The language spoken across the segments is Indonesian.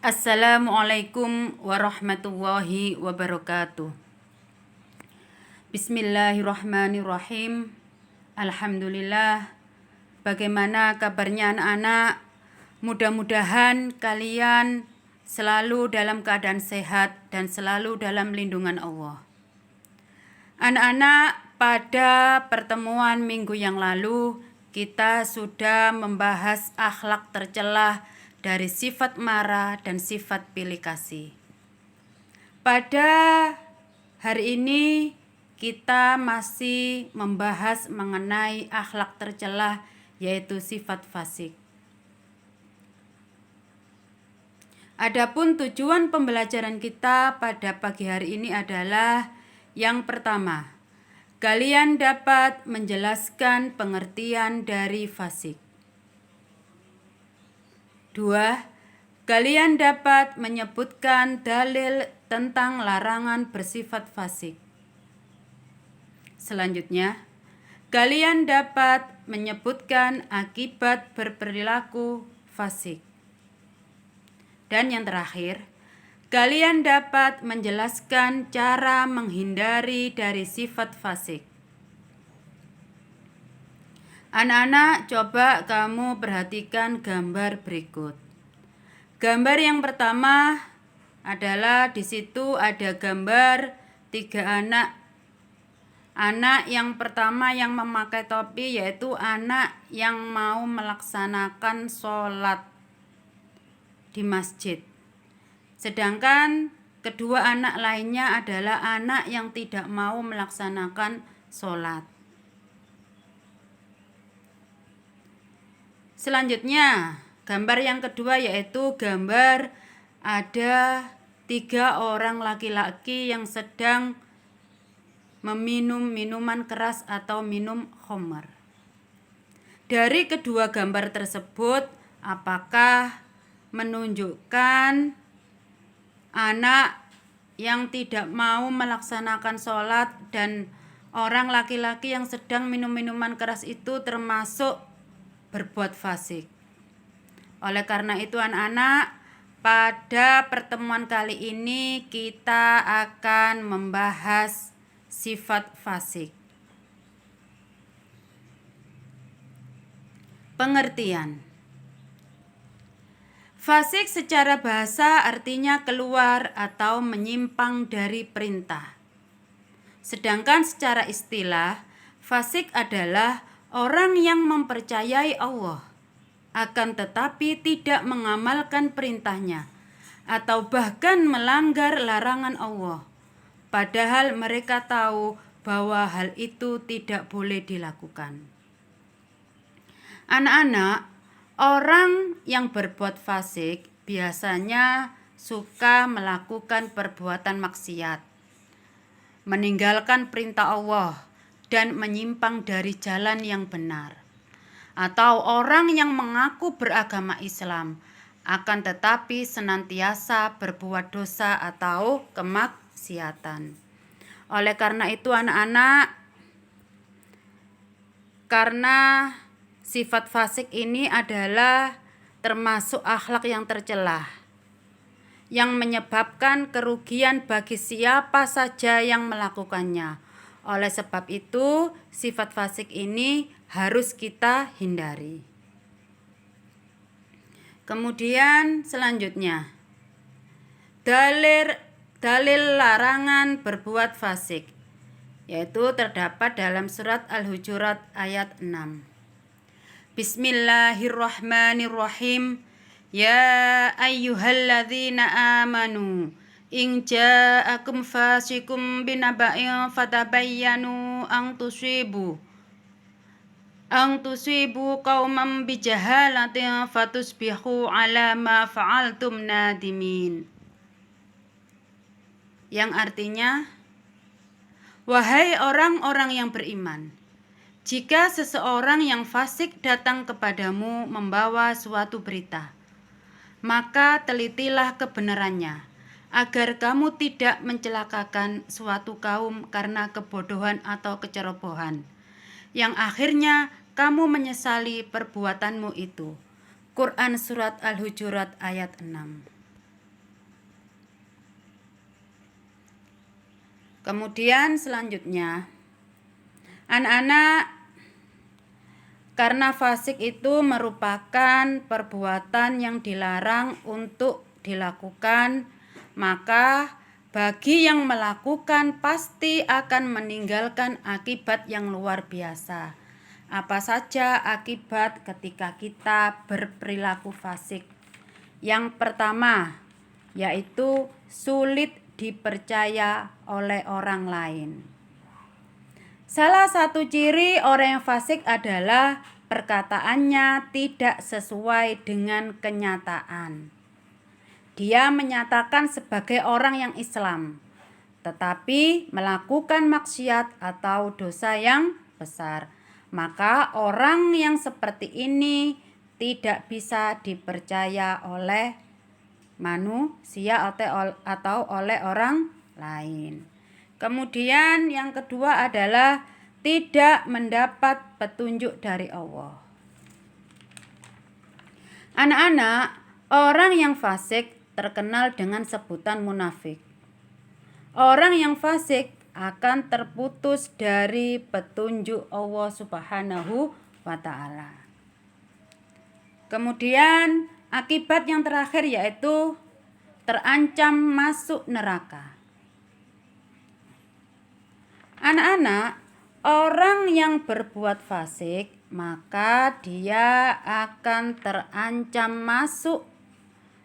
Assalamualaikum warahmatullahi wabarakatuh. Bismillahirrahmanirrahim. Alhamdulillah. Bagaimana kabarnya anak-anak? Mudah-mudahan kalian selalu dalam keadaan sehat dan selalu dalam lindungan Allah. Anak-anak, pada pertemuan minggu yang lalu kita sudah membahas akhlak tercela dari sifat marah dan sifat pilih kasih. Pada hari ini kita masih membahas mengenai akhlak tercela, yaitu sifat fasik. Adapun tujuan pembelajaran kita pada pagi hari ini adalah yang pertama, kalian dapat menjelaskan pengertian dari fasik. 2. Kalian dapat menyebutkan dalil tentang larangan bersifat fasik. Selanjutnya, kalian dapat menyebutkan akibat berperilaku fasik. Dan yang terakhir, kalian dapat menjelaskan cara menghindari dari sifat fasik. Anak-anak, coba kamu perhatikan gambar berikut. Gambar yang pertama adalah di situ ada gambar 3 anak. Anak yang pertama yang memakai topi yaitu anak yang mau melaksanakan sholat di masjid. Sedangkan kedua anak lainnya adalah anak yang tidak mau melaksanakan sholat. Selanjutnya, gambar yang kedua yaitu gambar ada 3 orang laki-laki yang sedang meminum minuman keras atau minum khamar. Dari kedua gambar tersebut, apakah menunjukkan anak yang tidak mau melaksanakan sholat dan orang laki-laki yang sedang minum minuman keras itu termasuk berbuat fasik? Oleh karena itu anak-anak, pada pertemuan kali ini kita akan membahas sifat fasik. Pengertian. Fasik secara bahasa artinya keluar atau menyimpang dari perintah. Sedangkan secara istilah, fasik adalah orang yang mempercayai Allah, akan tetapi tidak mengamalkan perintahnya, atau bahkan melanggar larangan Allah, padahal mereka tahu bahwa hal itu tidak boleh dilakukan. Anak-anak, orang yang berbuat fasik biasanya suka melakukan perbuatan maksiat, meninggalkan perintah Allah, dan menyimpang dari jalan yang benar. Atau orang yang mengaku beragama Islam akan tetapi senantiasa berbuat dosa atau kemaksiatan. Oleh karena itu anak-anak, karena sifat fasik ini adalah termasuk akhlak yang tercela, yang menyebabkan kerugian bagi siapa saja yang melakukannya. Oleh sebab itu, sifat fasik ini harus kita hindari. Kemudian selanjutnya, dalil larangan berbuat fasik, yaitu terdapat dalam surat Al-Hujurat ayat 6. Bismillahirrahmanirrahim. Ya ayyuhalladzina amanu in ja'akum fasikum binaba'in fatabayyanu ang tusibu qauman bijahalatin fatusbihu ala ma fa'altum nadimin. Yang artinya, wahai orang-orang yang beriman, jika seseorang yang fasik datang kepadamu membawa suatu berita, maka telitilah kebenarannya, agar kamu tidak mencelakakan suatu kaum karena kebodohan atau kecerobohan, yang akhirnya kamu menyesali perbuatanmu itu. Quran Surat Al-Hujurat ayat 6. Kemudian selanjutnya, anak-anak, karena fasik itu merupakan perbuatan yang dilarang untuk dilakukan, maka bagi yang melakukan pasti akan meninggalkan akibat yang luar biasa. Apa saja akibat ketika kita berperilaku fasik? Yang pertama, yaitu sulit dipercaya oleh orang lain. Salah satu ciri orang yang fasik adalah perkataannya tidak sesuai dengan kenyataan. Dia menyatakan sebagai orang yang Islam, tetapi melakukan maksiat atau dosa yang besar. Maka orang yang seperti ini tidak bisa dipercaya oleh manusia atau oleh orang lain. Kemudian yang kedua adalah tidak mendapat petunjuk dari Allah. Anak-anak, orang yang fasik terkenal dengan sebutan munafik. Orang yang fasik akan terputus dari petunjuk Allah Subhanahu wa ta'ala. Kemudian akibat yang terakhir yaitu terancam masuk neraka. Anak-anak, orang yang berbuat fasik maka dia akan terancam masuk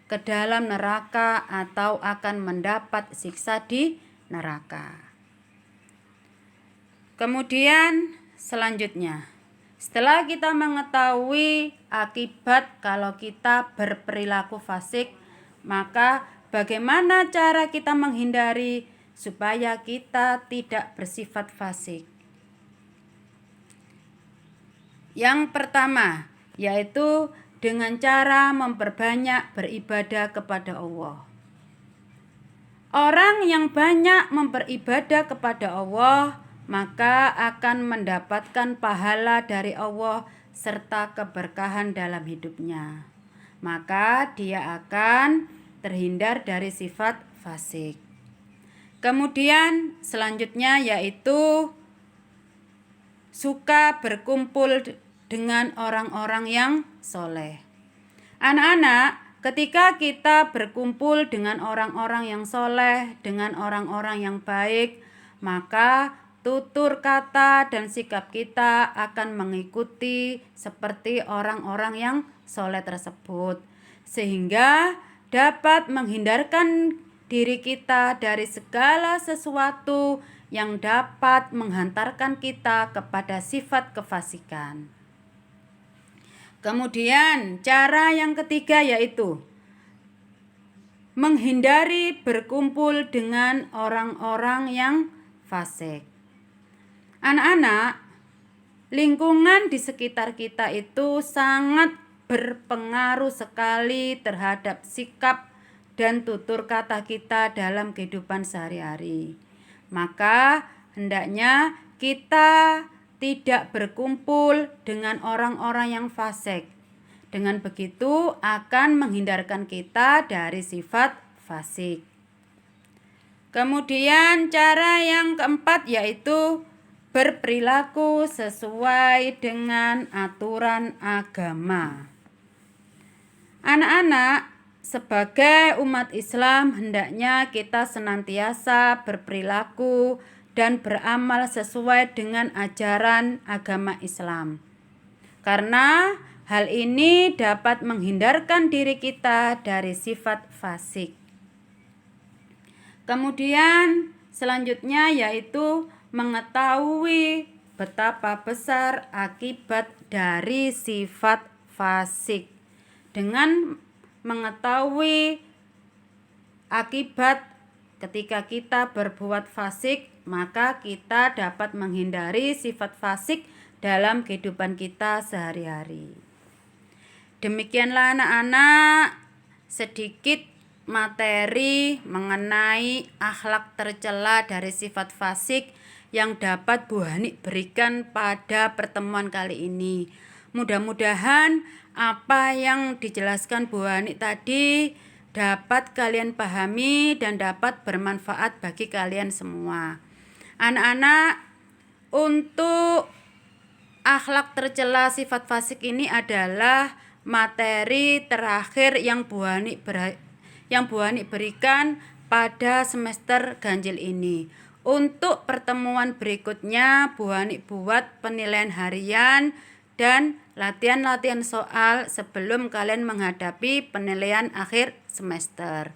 ke dalam neraka atau akan mendapat siksa di neraka. Kemudian selanjutnya, setelah kita mengetahui akibat kalau kita berperilaku fasik, maka bagaimana cara kita menghindari supaya kita tidak bersifat fasik? Yang pertama, yaitu dengan cara memperbanyak beribadah kepada Allah. Orang yang banyak beribadah kepada Allah, maka akan mendapatkan pahala dari Allah serta keberkahan dalam hidupnya. Maka dia akan terhindar dari sifat fasik. Kemudian selanjutnya yaitu suka berkumpul dengan orang-orang yang soleh. Anak-anak, ketika kita berkumpul dengan orang-orang yang soleh, dengan orang-orang yang baik, maka tutur kata dan sikap kita akan mengikuti seperti orang-orang yang soleh tersebut, sehingga dapat menghindarkan diri kita dari segala sesuatu yang dapat menghantarkan kita kepada sifat kefasikan. Kemudian cara yang ketiga yaitu menghindari berkumpul dengan orang-orang yang fasik. Anak-anak, lingkungan di sekitar kita itu sangat berpengaruh sekali terhadap sikap dan tutur kata kita dalam kehidupan sehari-hari. Maka hendaknya kita tidak berkumpul dengan orang-orang yang fasik. Dengan begitu akan menghindarkan kita dari sifat fasik. Kemudian cara yang keempat yaitu berperilaku sesuai dengan aturan agama. Anak-anak, sebagai umat Islam hendaknya kita senantiasa berperilaku dan beramal sesuai dengan ajaran agama Islam. Karena hal ini dapat menghindarkan diri kita dari sifat fasik. Kemudian selanjutnya yaitu mengetahui betapa besar akibat dari sifat fasik. Dengan mengetahui akibat ketika kita berbuat fasik, maka kita dapat menghindari sifat fasik dalam kehidupan kita sehari-hari. Demikianlah anak-anak sedikit materi mengenai akhlak tercela dari sifat fasik yang dapat Bu Hani berikan pada pertemuan kali ini. Mudah-mudahan apa yang dijelaskan Bu Hani tadi dapat kalian pahami dan dapat bermanfaat bagi kalian semua. Anak-anak, untuk akhlak tercela sifat fasik ini adalah materi terakhir yang Bu Hani berikan pada semester ganjil ini. Untuk pertemuan berikutnya, Bu Hani buat penilaian harian dan latihan-latihan soal sebelum kalian menghadapi penilaian akhir semester.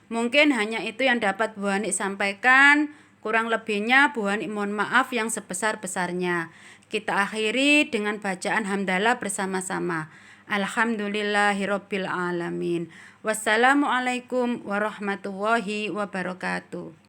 Mungkin hanya itu yang dapat Bu Hani sampaikan. Kurang lebihnya Bu Hani mohon maaf yang sebesar-besarnya. Kita akhiri dengan bacaan hamdalah bersama-sama. Alhamdulillahirabbil alamin. Wassalamualaikum warahmatullahi wabarakatuh.